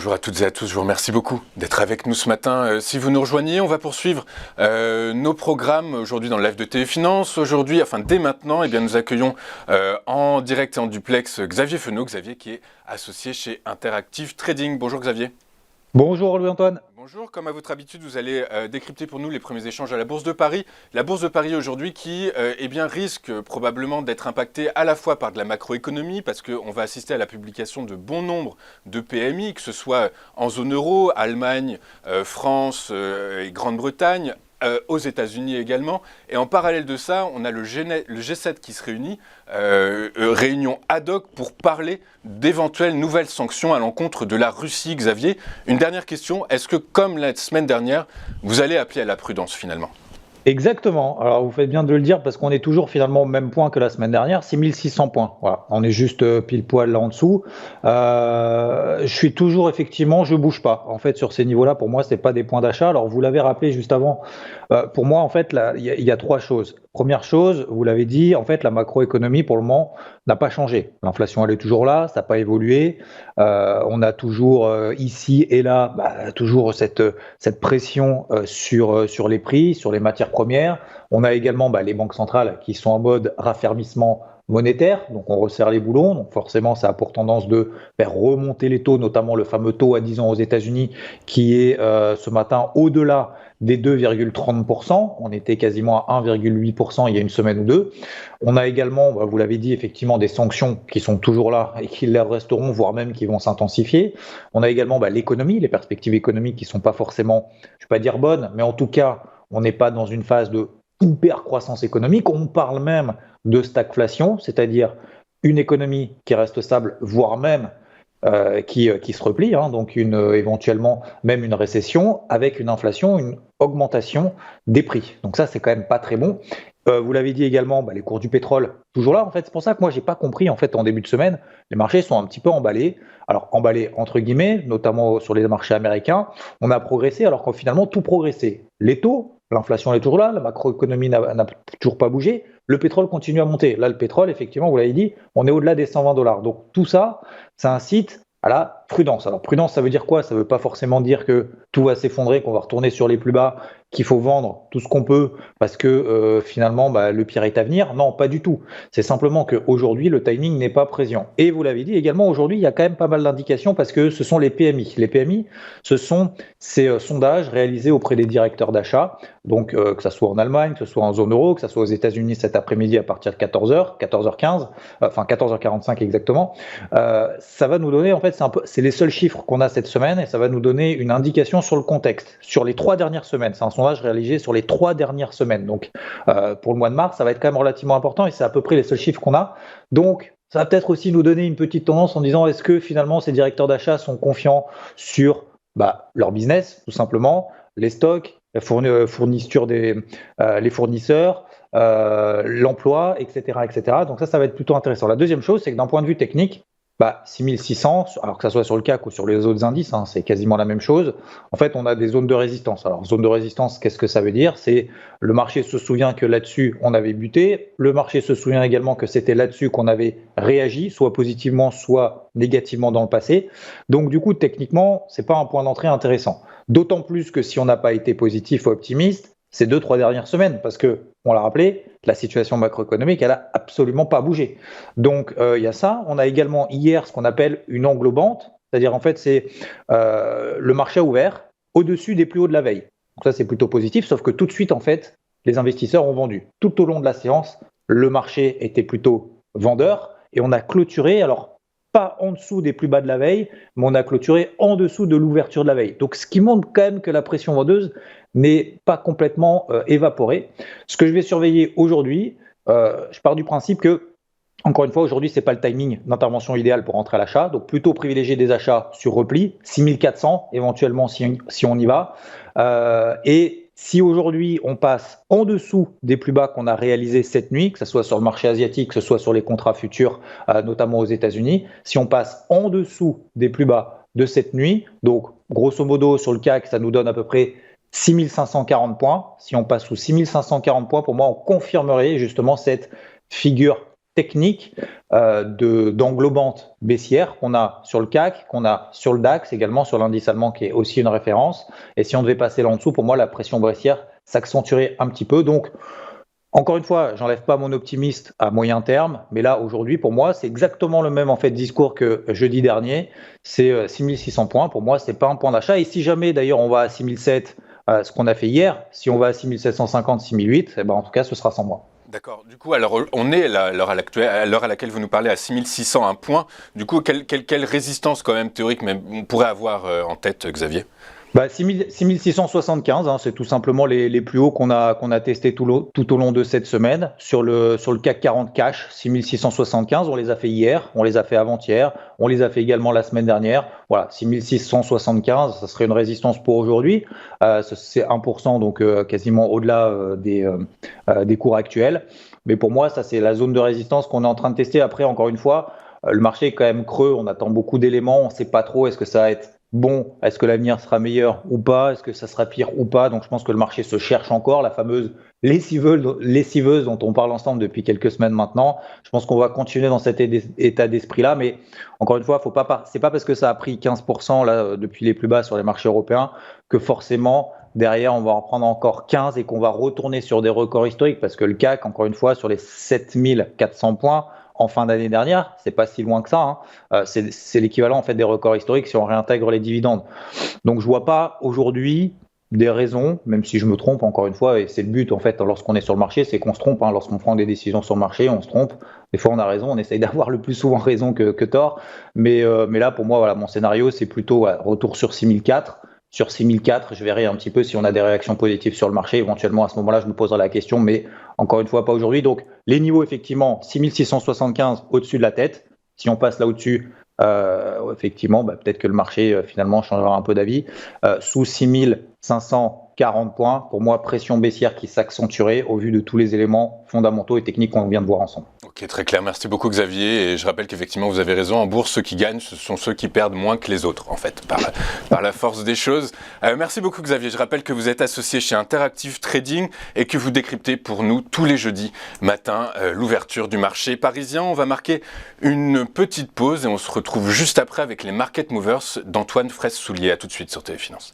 Bonjour à toutes et à tous, je vous remercie beaucoup d'être avec nous ce matin. Si vous nous rejoignez, on va poursuivre nos programmes aujourd'hui dans le live de TV Finance. Aujourd'hui, dès maintenant, nous accueillons en direct et en duplex Xavier Fenot, Xavier qui est associé chez Interactive Trading. Bonjour Xavier. Bonjour Louis-Antoine. Bonjour, comme à votre habitude, vous allez décrypter pour nous les premiers échanges à la Bourse de Paris. La Bourse de Paris aujourd'hui qui risque probablement d'être impactée à la fois par de la macroéconomie parce qu'on va assister à la publication de bon nombre de PMI, que ce soit en zone euro, Allemagne, France et Grande-Bretagne, aux États-Unis également. Et en parallèle de ça, on a le G7 qui se réunit, réunion ad hoc pour parler d'éventuelles nouvelles sanctions à l'encontre de la Russie. Xavier, une dernière question, est-ce que comme la semaine dernière, vous allez appeler à la prudence finalement ? Exactement. Alors vous faites bien de le dire parce qu'on est toujours finalement au même point que la semaine dernière, 6600 points. Voilà, on est juste pile poil là en dessous. Je suis toujours effectivement, je bouge pas. En fait, sur ces niveaux-là, pour moi, c'est pas des points d'achat. Alors vous l'avez rappelé juste avant. Pour moi, en fait, là, il y a trois choses. Première chose, vous l'avez dit, en fait, la macroéconomie pour le moment n'a pas changé. L'inflation, elle est toujours là, ça n'a pas évolué. On a toujours ici et là, toujours cette pression sur les prix, sur les matières premières. On a également les banques centrales qui sont en mode raffermissement monétaire, donc on resserre les boulons, donc forcément ça a pour tendance de faire remonter les taux, notamment le fameux taux à 10 ans aux États-Unis qui est ce matin au-delà des 2,30%, on était quasiment à 1,8% il y a une semaine ou deux. On a également, vous l'avez dit, effectivement des sanctions qui sont toujours là et qui les resteront, voire même qui vont s'intensifier. On a également l'économie, les perspectives économiques qui sont pas forcément, je ne vais pas dire bonnes, mais en tout cas, on n'est pas dans une phase de hyper croissance économique. On parle même de stagflation, c'est-à-dire une économie qui reste stable, voire même qui se replie, donc éventuellement même une récession avec une inflation, une augmentation des prix. Donc ça, c'est quand même pas très bon. Vous l'avez dit également, les cours du pétrole, toujours là. En fait, c'est pour ça que moi, j'ai pas compris, en fait, en début de semaine, les marchés sont un petit peu emballés. Alors, emballés entre guillemets, notamment sur les marchés américains. On a progressé alors qu'en finalement, tout progressé. Les taux, l'inflation est toujours là, la macroéconomie n'a toujours pas bougé. Le pétrole continue à monter. Là, le pétrole, effectivement, vous l'avez dit, on est au-delà des $120. Donc, tout ça, ça incite à la prudence. Alors, prudence, ça veut dire quoi ? Ça ne veut pas forcément dire que tout va s'effondrer, qu'on va retourner sur les plus bas, qu'il faut vendre tout ce qu'on peut parce que finalement le pire est à venir. Non, pas du tout. C'est simplement qu'aujourd'hui, le timing n'est pas présent. Et vous l'avez dit également, aujourd'hui, il y a quand même pas mal d'indications parce que ce sont les PMI. Les PMI, ce sont ces sondages réalisés auprès des directeurs d'achat, donc que ce soit en Allemagne, que ce soit en zone euro, que ce soit aux États-Unis cet après-midi à partir de 14h, 14h15, enfin 14h45 exactement. Ça va nous donner, en fait, c'est les seuls chiffres qu'on a cette semaine et ça va nous donner une indication sur le contexte, sur les 3 dernières semaines. C'est un sondage réalisé sur les 3 dernières semaines. Donc, pour le mois de mars, ça va être quand même relativement important et c'est à peu près les seuls chiffres qu'on a. Donc, ça va peut-être aussi nous donner une petite tendance en disant est-ce que finalement ces directeurs d'achat sont confiants sur leur business, tout simplement, les stocks, la fourniture les fournisseurs, l'emploi, etc., etc. Donc ça va être plutôt intéressant. La deuxième chose, c'est que d'un point de vue technique, 6600, alors que ça soit sur le CAC ou sur les autres indices, c'est quasiment la même chose. En fait, on a des zones de résistance. Alors, zone de résistance, qu'est-ce que ça veut dire ? C'est le marché se souvient que là-dessus, on avait buté. Le marché se souvient également que c'était là-dessus qu'on avait réagi, soit positivement, soit négativement dans le passé. Donc, du coup, techniquement, c'est pas un point d'entrée intéressant. D'autant plus que si on n'a pas été positif ou optimiste, ces 2-3 dernières semaines, parce que, on l'a rappelé, la situation macroéconomique, elle a absolument pas bougé. Donc, il y a ça. On a également hier ce qu'on appelle une englobante, c'est-à-dire en fait, c'est le marché ouvert au-dessus des plus hauts de la veille. Donc ça, c'est plutôt positif, sauf que tout de suite, en fait, les investisseurs ont vendu. Tout au long de la séance, le marché était plutôt vendeur et on a clôturé, alors pas en dessous des plus bas de la veille, mais on a clôturé en dessous de l'ouverture de la veille. Donc, ce qui montre quand même que la pression vendeuse n'est pas complètement évaporée. Ce que je vais surveiller aujourd'hui, je pars du principe que, encore une fois, aujourd'hui, ce n'est pas le timing d'intervention idéal pour rentrer à l'achat. Donc, plutôt privilégier des achats sur repli, 6400 éventuellement si on y va. Et si aujourd'hui, on passe en dessous des plus bas qu'on a réalisés cette nuit, que ce soit sur le marché asiatique, que ce soit sur les contrats futurs, notamment aux États-Unis, si on passe en dessous des plus bas de cette nuit, donc grosso modo sur le CAC, ça nous donne à peu près 6540 points. Si on passe sous 6540 points, pour moi, on confirmerait justement cette figure technique d'englobante baissière qu'on a sur le CAC, qu'on a sur le DAX, également sur l'indice allemand qui est aussi une référence. Et si on devait passer là en dessous, pour moi, la pression baissière s'accentuerait un petit peu. Donc, encore une fois, j'enlève pas mon optimiste à moyen terme, mais là, aujourd'hui, pour moi, c'est exactement le même en fait discours que jeudi dernier. C'est 6600 points. Pour moi, c'est pas un point d'achat. Et si jamais, d'ailleurs, on va à 6007, ce qu'on a fait hier, si on va à 6750, 6008, eh ben, en tout cas, ce sera sans moi. D'accord. Du coup, alors on est à l'heure à laquelle vous nous parlez à 6601 points. Du coup, quelle résistance quand même théorique même, on pourrait avoir en tête, Xavier? 6675, hein, c'est tout simplement les plus hauts qu'on a testé tout au long de cette semaine. Sur le CAC 40 cash, 6675, on les a fait hier, on les a fait avant-hier, on les a fait également la semaine dernière. Voilà, 6675, ça serait une résistance pour aujourd'hui. C'est 1%, donc quasiment au-delà des cours actuels. Mais pour moi, ça c'est la zone de résistance qu'on est en train de tester. Après, encore une fois, le marché est quand même creux, on attend beaucoup d'éléments, on ne sait pas trop, est-ce que ça va être bon, est-ce que l'avenir sera meilleur ou pas, est-ce que ça sera pire ou pas. Donc je pense que le marché se cherche encore, la fameuse lessiveuse dont on parle ensemble depuis quelques semaines maintenant. Je pense qu'on va continuer dans cet état d'esprit-là, mais encore une fois, c'est pas parce que ça a pris 15% là, depuis les plus bas sur les marchés européens que forcément derrière on va en prendre encore 15 et qu'on va retourner sur des records historiques, parce que le CAC, encore une fois, sur les 7400 points, en fin d'année dernière, c'est pas si loin que ça, hein. C'est l'équivalent en fait des records historiques si on réintègre les dividendes. Donc je vois pas aujourd'hui des raisons, même si je me trompe encore une fois, et c'est le but en fait lorsqu'on est sur le marché, c'est qu'on se trompe, hein. Lorsqu'on prend des décisions sur le marché, on se trompe. Des fois on a raison, on essaye d'avoir le plus souvent raison que tort. Mais là pour moi, voilà, mon scénario c'est plutôt retour sur 6004. Sur 6004, je verrai un petit peu si on a des réactions positives sur le marché. Éventuellement, à ce moment-là, je me poserai la question, mais encore une fois, pas aujourd'hui. Donc, les niveaux, effectivement, 6675 au-dessus de la tête. Si on passe là au-dessus, effectivement, peut-être que le marché, finalement, changera un peu d'avis. Sous 6540 points, pour moi, pression baissière qui s'accentuerait au vu de tous les éléments fondamentaux et techniques qu'on vient de voir ensemble. Ok, très clair. Merci beaucoup, Xavier. Et je rappelle qu'effectivement, vous avez raison. En bourse, ceux qui gagnent, ce sont ceux qui perdent moins que les autres, en fait, par la force des choses. Merci beaucoup, Xavier. Je rappelle que vous êtes associé chez Interactive Trading et que vous décryptez pour nous tous les jeudis matin l'ouverture du marché parisien. On va marquer une petite pause et on se retrouve juste après avec les Market Movers d'Antoine Fraisse-Soulier. À tout de suite sur Téléfinance.